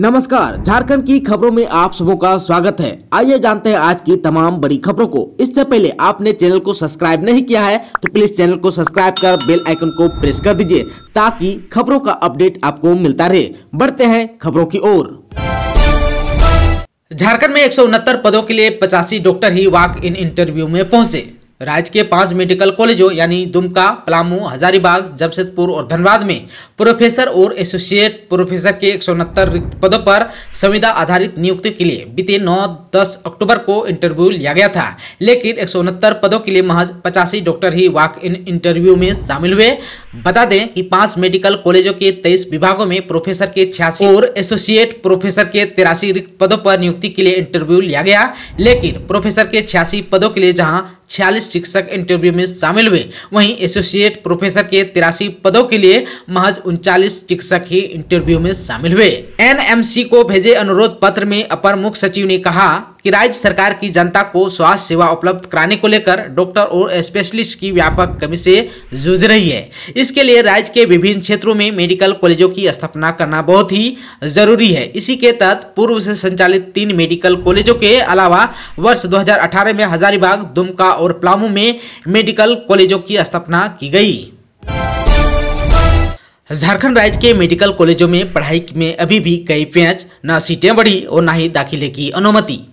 नमस्कार, झारखंड की खबरों में आप सबों का स्वागत है। आइए जानते हैं आज की तमाम बड़ी खबरों को। इससे पहले आपने चैनल को सब्सक्राइब नहीं किया है तो प्लीज चैनल को सब्सक्राइब कर बेल आइकन को प्रेस कर दीजिए ताकि खबरों का अपडेट आपको मिलता रहे। बढ़ते हैं खबरों की ओर। झारखंड में 169 पदों के लिए 85 doctor he walk in interview में पहुंचे। राज्य के 5 मेडिकल कॉलेजों यानी दुमका, पलामू, हजारीबाग, जमशेदपुर और धनबाद में प्रोफेसर और एसोसिएट प्रोफेसर के 169 रिक्त पदों पर संविदा आधारित नियुक्ति के लिए बीते 9-10 अक्टूबर को इंटरव्यू लिया गया था, लेकिन 169 पदों के लिए महज 85 doctor he walk in interview में शामिल हुए। बता दें कि 5 मेडिकल कॉलेजों के 23 विभागों में प्रोफेसर के 86 और एसोसिएट प्रोफेसर के 83 रिक्त पदों पर नियुक्ति के लिए इंटरव्यू लिया गया, लेकिन प्रोफेसर के 86 पदों के लिए जहां 46 शिक्षक इंटरव्यू में शामिल हुए, वहीं एसोसिएट प्रोफेसर के 83 पदों के लिए महज 39 शिक्षक ही इंटरव्यू में शामिल हुए। एनएमसी को भेजे अनुरोध पत्र में अपर मुख्य सचिव ने कहा कि राज्य सरकार की जनता को स्वास्थ्य सेवा उपलब्ध कराने को लेकर डॉक्टर और स्पेशलिस्ट की व्यापक कमी से जूझ रही है। इसके लिए राज्य के विभिन्न क्षेत्रों में मेडिकल कॉलेजों की स्थापना करना बहुत ही जरूरी है। इसी के तहत पूर्व से संचालित 3 मेडिकल कॉलेजों के अलावा वर्ष 2018 में हजारीबाग, दुमका और पलामू में मेडिकल कॉलेजों की स्थापना की गई। झारखंड राज्य के मेडिकल कॉलेजों में पढ़ाई में अभी भी कई पेच, न सीटें बढ़ी और न ही दाखिले की अनुमति।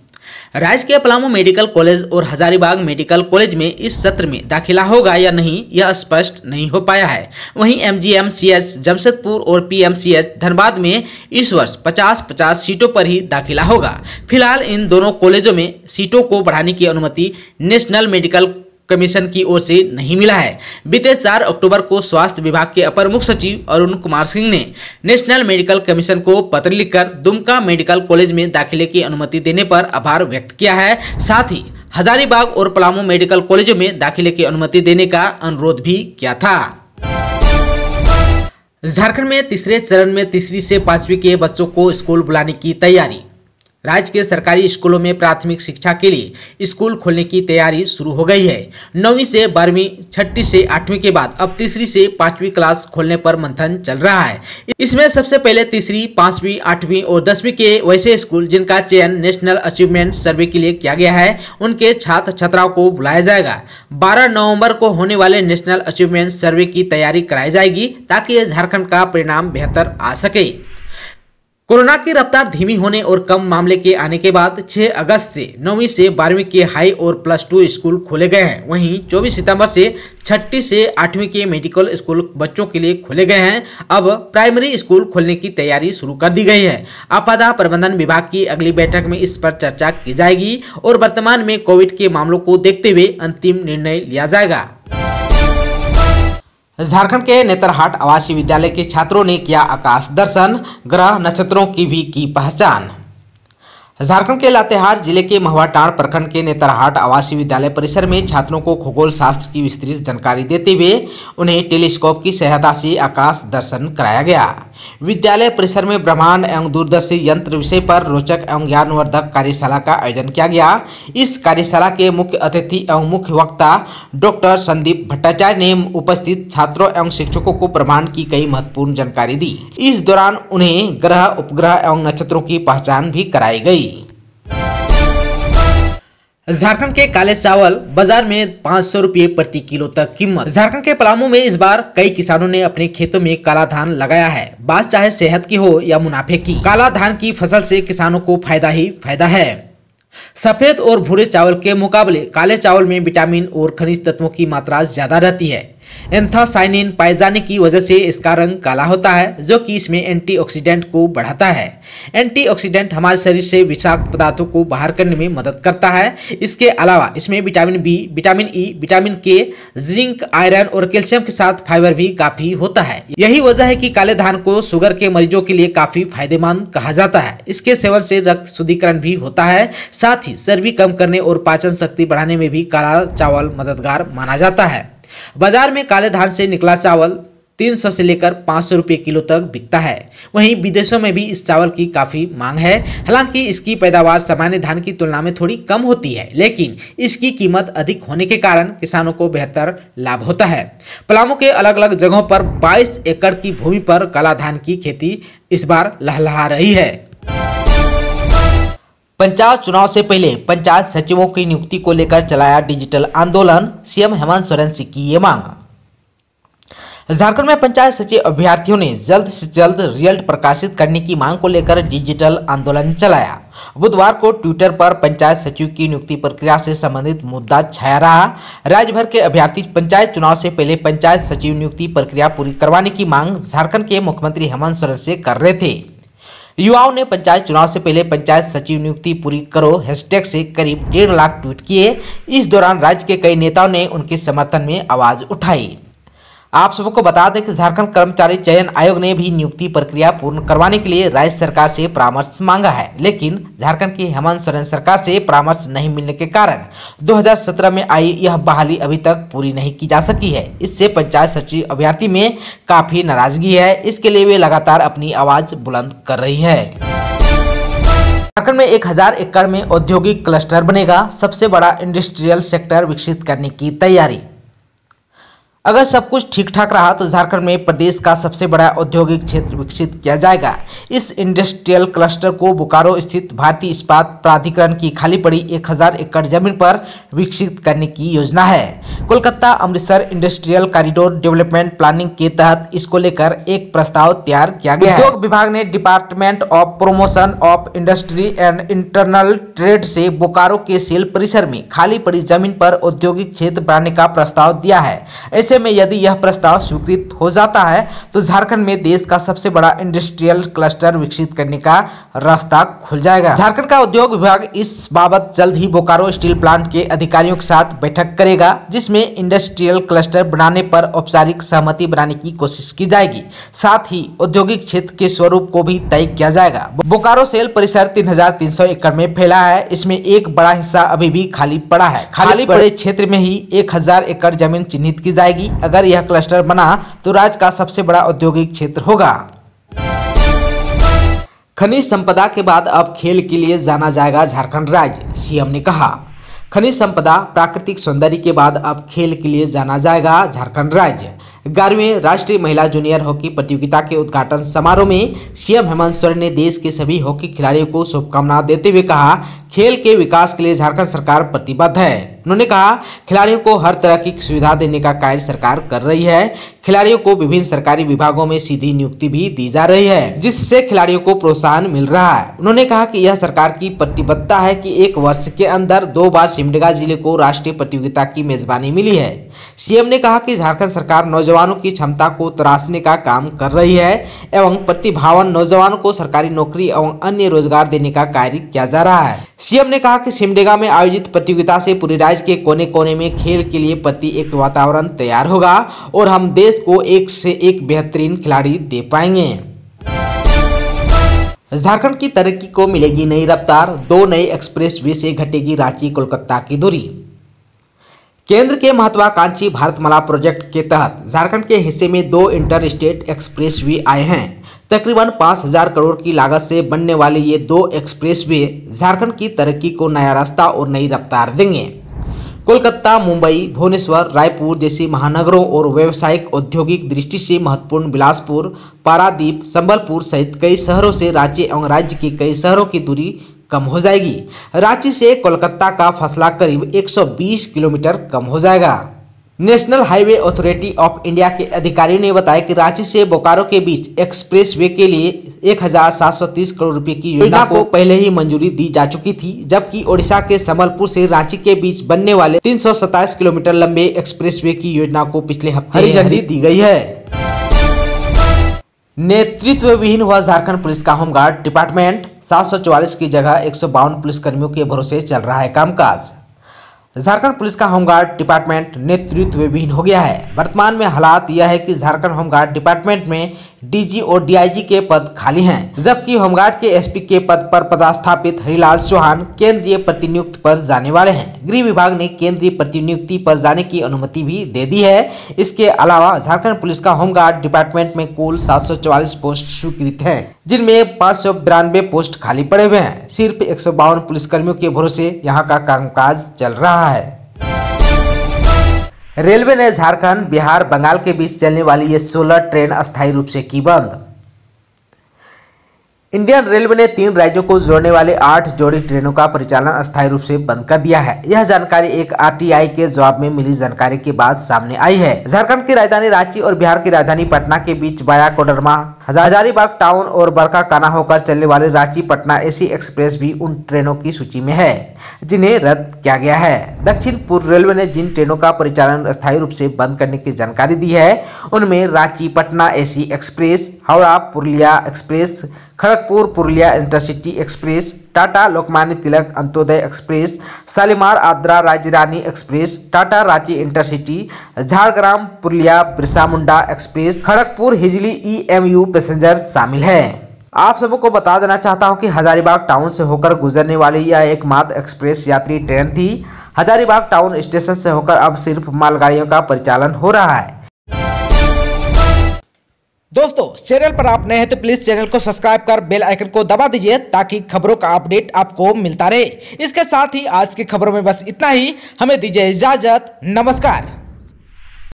राज्य के पलामू मेडिकल कॉलेज और हजारीबाग मेडिकल कॉलेज में इस सत्र में दाखिला होगा या नहीं, यह स्पष्ट नहीं हो पाया है। वहीं एमजीएमसीएच जमशेदपुर और पीएमसीएच धनबाद में इस वर्ष 50-50 सीटों पर ही दाखिला होगा। फिलहाल इन दोनों कॉलेजों में सीटों को बढ़ाने की अनुमति नेशनल मेडिकल कमीशन की ओर से नहीं मिला है। बीते 4 अक्टूबर को स्वास्थ्य विभाग के अपर मुख्य सचिव अरुण कुमार सिंह ने नेशनल मेडिकल कमीशन को पत्र लिखकर दुमका मेडिकल कॉलेज में दाखिले की अनुमति देने पर आभार व्यक्त किया है। साथ ही हजारीबाग और पलामू मेडिकल कॉलेजों में दाखिले की अनुमति देने का अनुरोध भी किया था। झारखंड में तीसरे चरण में 3री से 5वीं के बच्चों को स्कूल बुलाने की तैयारी। राज्य के सरकारी स्कूलों में प्राथमिक शिक्षा के लिए स्कूल खोलने की तैयारी शुरू हो गई है। 9वीं से 12वीं, 6ठी से 8वीं के बाद अब 3री से 5वीं क्लास खोलने पर मंथन चल रहा है। इसमें सबसे पहले 3री, 5वीं, 8वीं और 10वीं के वैसे स्कूल जिनका चयन नेशनल अचीवमेंट सर्वे के लिए किया गया है, उनके छात्र छात्राओं को बुलाया जाएगा। 12 नवंबर को होने वाले नेशनल अचीवमेंट सर्वे की तैयारी कराई जाएगी ताकि झारखंड का परिणाम बेहतर आ सके। कोरोना की रफ्तार धीमी होने और कम मामले के आने के बाद 6 अगस्त से 9वीं से 12वीं के हाई और +2 स्कूल खोले गए हैं। वहीं 24 सितंबर से 6ठी से 8वीं के मेडिकल स्कूल बच्चों के लिए खोले गए हैं। अब प्राइमरी स्कूल खोलने की तैयारी शुरू कर दी गई है। आपदा प्रबंधन विभाग की अगली बैठक में इस पर चर्चा की जाएगी और वर्तमान में कोविड के मामलों को देखते हुए अंतिम निर्णय लिया जाएगा। झारखंड के नेतरहाट आवासीय विद्यालय के छात्रों ने किया आकाश दर्शन, ग्रह नक्षत्रों की भी की पहचान। झारखंड के लातेहार जिले के महुआटांड़ प्रखंड के नेतरहाट आवासीय विद्यालय परिसर में छात्रों को खगोल शास्त्र की विस्तृत जानकारी देते हुए उन्हें टेलीस्कोप की सहायता से आकाश दर्शन कराया गया। विद्यालय परिसर में ब्रह्मांड एवं दूरदर्शी यंत्र विषय पर रोचक एवं ज्ञानवर्धक कार्यशाला का आयोजन किया गया। इस कार्यशाला के मुख्य अतिथि एवं मुख्य वक्ता डॉक्टर संदीप भट्टाचार्य ने उपस्थित छात्रों एवं शिक्षकों को ब्रह्मांड की कई महत्वपूर्ण जानकारी दी। इस दौरान उन्हें ग्रह, उपग्रह एवं नक्षत्रों की पहचान भी कराई गई। झारखंड के काले चावल बाजार में 500 रुपये प्रति किलो तक कीमत। झारखंड के पलामू में इस बार कई किसानों ने अपने खेतों में काला धान लगाया है। बात चाहे सेहत की हो या मुनाफे की, काला धान की फसल से किसानों को फायदा ही फायदा है। सफेद और भूरे चावल के मुकाबले काले चावल में विटामिन और खनिज तत्वों की मात्रा ज्यादा रहती है। एंथोसाइनिन पाए जाने की वजह से इसका रंग काला होता है, जो कि इसमें एंटीऑक्सीडेंट को बढ़ाता है। एंटीऑक्सीडेंट हमारे शरीर से विषाक्त पदार्थों को बाहर करने में मदद करता है। इसके अलावा इसमें vitamin B, vitamin E, vitamin K, zinc, iron और कैल्शियम के साथ फाइबर भी काफी होता है। यही वजह है कि काले धान को शुगर के मरीजों के लिए काफी फायदेमंद कहा जाता है। इसके सेवन से रक्त शुद्धिकरण भी होता है। साथ ही चर्बी कम करने और पाचन शक्ति बढ़ाने में भी काला चावल मददगार माना जाता है। बाजार में काले धान से निकला चावल 300 से लेकर 500 रुपये किलो तक बिकता है। वहीं विदेशों में भी इस चावल की काफी मांग है। हालांकि इसकी पैदावार सामान्य धान की तुलना में थोड़ी कम होती है, लेकिन इसकी कीमत अधिक होने के कारण किसानों को बेहतर लाभ होता है। पलामू के अलग अलग जगहों पर 22 एकड़ की भूमि पर काला धान की खेती इस बार लहलहा रही है। पंचायत चुनाव से पहले पंचायत सचिवों की नियुक्ति को लेकर चलाया डिजिटल आंदोलन, सीएम हेमंत सोरेन से की ये मांग। झारखंड में पंचायत सचिव अभ्यर्थियों ने जल्द से जल्द रिजल्ट प्रकाशित करने की मांग को लेकर डिजिटल आंदोलन चलाया। बुधवार को ट्विटर पर पंचायत सचिव की नियुक्ति प्रक्रिया से संबंधित मुद्दा छाया रहा। राज्य भर के अभ्यर्थी पंचायत चुनाव से पहले पंचायत सचिव नियुक्ति प्रक्रिया पूरी करवाने की मांग झारखंड के मुख्यमंत्री हेमंत सोरेन से कर रहे थे। युवाओं ने पंचायत चुनाव से पहले पंचायत सचिव नियुक्ति पूरी करो हैशटैग से करीब 1.5 लाख ट्वीट किए। इस दौरान राज्य के कई नेताओं ने उनके समर्थन में आवाज उठाई। आप सबको बता दें कि झारखंड कर्मचारी चयन आयोग ने भी नियुक्ति प्रक्रिया पूर्ण करवाने के लिए राज्य सरकार से परामर्श मांगा है, लेकिन झारखंड की हेमंत सोरेन सरकार से परामर्श नहीं मिलने के कारण 2017 में आई यह बहाली अभी तक पूरी नहीं की जा सकी है। इससे पंचायत सचिव अभ्यर्थी में काफी नाराजगी है। इसके लिए वे लगातार अपनी आवाज बुलंद कर रही है। झारखंड में 1000 एकड़ में औद्योगिक क्लस्टर बनेगा, सबसे बड़ा इंडस्ट्रियल सेक्टर विकसित करने की तैयारी। अगर सब कुछ ठीक ठाक रहा तो झारखंड में प्रदेश का सबसे बड़ा औद्योगिक क्षेत्र विकसित किया जाएगा। इस इंडस्ट्रियल क्लस्टर को बोकारो स्थित भारतीय इस्पात प्राधिकरण की खाली पड़ी 1000 एकड़ जमीन पर विकसित करने की योजना है। Kolkata Amritsar industrial corridor development planning के तहत इसको लेकर एक प्रस्ताव तैयार किया गया है। उद्योग विभाग ने department of promotion of industry and internal trade से बोकारो के सेल परिसर में खाली पड़ी जमीन पर औद्योगिक क्षेत्र बनाने का प्रस्ताव दिया है। ऐसे में यदि यह प्रस्ताव स्वीकृत हो जाता है तो झारखंड में देश का सबसे बड़ा इंडस्ट्रियल क्लस्टर विकसित करने का रास्ता खुल जाएगा। झारखंड का उद्योग विभाग इस बाबत जल्द ही बोकारो स्टील प्लांट के अधिकारियों के साथ बैठक करेगा, जिसमें इंडस्ट्रियल क्लस्टर बनाने पर औपचारिक सहमति बनाने की कोशिश की जाएगी। साथ ही औद्योगिक क्षेत्र के स्वरूप को भी तय किया जाएगा। बोकारो सेल परिसर 3300 एकड़ में फैला है। इसमें एक बड़ा हिस्सा अभी भी खाली पड़ा है। खाली पड़े क्षेत्र में ही 1000 एकड़ जमीन चिन्हित की जाएगी। अगर यह क्लस्टर बना तो राज्य का सबसे बड़ा औद्योगिक क्षेत्र होगा। खनिज संपदा के बाद अब खेल के लिए जाना जाएगा झारखंड राज्य, सीएम ने कहा। खनिज संपदा प्राकृतिक सौंदर्य के बाद अब खेल के लिए जाना जाएगा झारखंड राज्य। 11वें राष्ट्रीय महिला जूनियर हॉकी प्रतियोगिता के उद्घाटन समारोह में सीएम हेमंत सोरेन ने देश के सभी हॉकी खिलाड़ियों को शुभकामनाएं देते हुए कहा, खेल के विकास के लिए झारखंड सरकार प्रतिबद्ध है। उन्होंने कहा, खिलाड़ियों को हर तरह की सुविधा देने का कार्य सरकार कर रही है। खिलाड़ियों को विभिन्न सरकारी विभागों में सीधी नियुक्ति भी दी जा रही है, जिससे खिलाड़ियों को प्रोत्साहन मिल रहा है। उन्होंने कहा कि यह सरकार की प्रतिबद्धता है कि एक वर्ष के अंदर 2 बार सिमडेगा जिले को राष्ट्रीय प्रतियोगिता की मेजबानी मिली है। सीएम ने कहा कि झारखंड सरकार नौजवानों की क्षमता को तराशने का काम कर रही है एवं प्रतिभावान नौजवानों को सरकारी नौकरी एवं अन्य रोजगार देने का कार्य किया जा रहा है। सीएम ने कहा कि सिमडेगा में आयोजित प्रतियोगिता से पूरे राज्य के कोने कोने में खेल के लिए प्रति एक वातावरण तैयार होगा और हम देश को एक से एक बेहतरीन खिलाड़ी दे पाएंगे। झारखंड की तरक्की को मिलेगी नई रफ्तार, 2 नए एक्सप्रेसवे से घटेगी रांची कोलकाता की दूरी। केंद्र के महत्वाकांक्षी भारतमाला प्रोजेक्ट के तहत झारखंड के हिस्से में 2 इंटर स्टेट एक्सप्रेसवे आए हैं। तकरीबन 5000 करोड़ की लागत से बनने वाले ये 2 एक्सप्रेसवे झारखंड की तरक्की को नया रास्ता और नई रफ्तार देंगे। कोलकाता, मुंबई, भुवनेश्वर, रायपुर जैसी महानगरों और व्यावसायिक औद्योगिक दृष्टि से महत्वपूर्ण बिलासपुर, पारादीप, संबलपुर सहित कई शहरों से रांची एवं राज्य के कई शहरों की दूरी कम हो जाएगी। रांची से कोलकाता का फासला करीब 120 किलोमीटर कम हो जाएगा। National highway authority of India के अधिकारियों ने बताया कि रांची से बोकारो के बीच एक्सप्रेसवे के लिए 1730 करोड़ रुपए की योजना को पहले ही मंजूरी दी जा चुकी थी, जबकि ओडिशा के संबलपुर से रांची के बीच बनने वाले 327 किलोमीटर लंबे एक्सप्रेसवे की योजना को पिछले हफ्ते हरी झंडी दी गई है। नेतृत्व विहीन हुआ झारखंड पुलिस का होमगार्ड डिपार्टमेंट, 744 की जगह 152 पुलिसकर्मियों के भरोसे चल रहा है कामकाज। झारखंड पुलिस का होमगार्ड डिपार्टमेंट नेतृत्व विहीन हो गया है। वर्तमान में हालात यह है कि झारखंड होमगार्ड डिपार्टमेंट में डीजी और डीआईजी के पद खाली हैं, जबकि होमगार्ड के एसपी के पद पर पदस्थापित हरिलाल चौहान केंद्रीय प्रतिनियुक्ति पर जाने वाले हैं। गृह विभाग ने केंद्रीय प्रतिनियुक्ति पर जाने की अनुमति भी दे दी है। इसके अलावा झारखंड पुलिस का होमगार्ड डिपार्टमेंट में कुल 744 पोस्ट स्वीकृत हैं, जिनमें 592 पोस्ट खाली पड़े हुए हैं। सिर्फ 152 पुलिसकर्मियों के भरोसे यहाँ का कामकाज चल रहा है। रेलवे ने झारखंड, बिहार, बंगाल के बीच चलने वाली ये 16 ट्रेन अस्थायी रूप से की बंद। इंडियन रेलवे ने 3 राज्यों को जोड़ने वाले 8 जोड़ी ट्रेनों का परिचालन अस्थायी रूप से बंद कर दिया है। यह जानकारी एक आरटीआई के जवाब में मिली जानकारी के बाद सामने आई है। झारखंड की राजधानी रांची और बिहार की राजधानी पटना के बीच वाया कोडरमा, हजारीबाग टाउन और बरकाकाना होकर चलने वाली रांची पटना एसी एक्सप्रेस भी उन ट्रेनों की सूची में है जिन्हें रद्द किया गया है। दक्षिण पूर्व रेलवे ने जिन ट्रेनों का परिचालन अस्थायी रूप से बंद करने की जानकारी दी है उनमें Ranchi Patna AC express, Howrah Purulia express, Kharagpur Purulia intercity express, Tata Lokmanya Tilak Antyodaya express, Shalimar Adra Rajrani express, Tata Ranchi intercity, Jhargram Purulia Birsa Munda express, Kharagpur Hijli EMU passenger शामिल है। आप सबको बता देना चाहता हूं कि हजारीबाग टाउन से होकर गुजरने वाली यह एकमात्र एक्सप्रेस यात्री ट्रेन थी। हजारीबाग टाउन स्टेशन से होकर अब सिर्फ मालगाड़ियों का परिचालन हो रहा है। दोस्तों, चैनल पर आप नए हैं तो प्लीज चैनल को सब्सक्राइब कर बेल आइकन को दबा दीजिए ताकि खबरों का अपडेट आपको मिलता रहे। इसके साथ ही आज की खबरों में बस इतना ही। हमें दीजिए इजाजत। नमस्कार।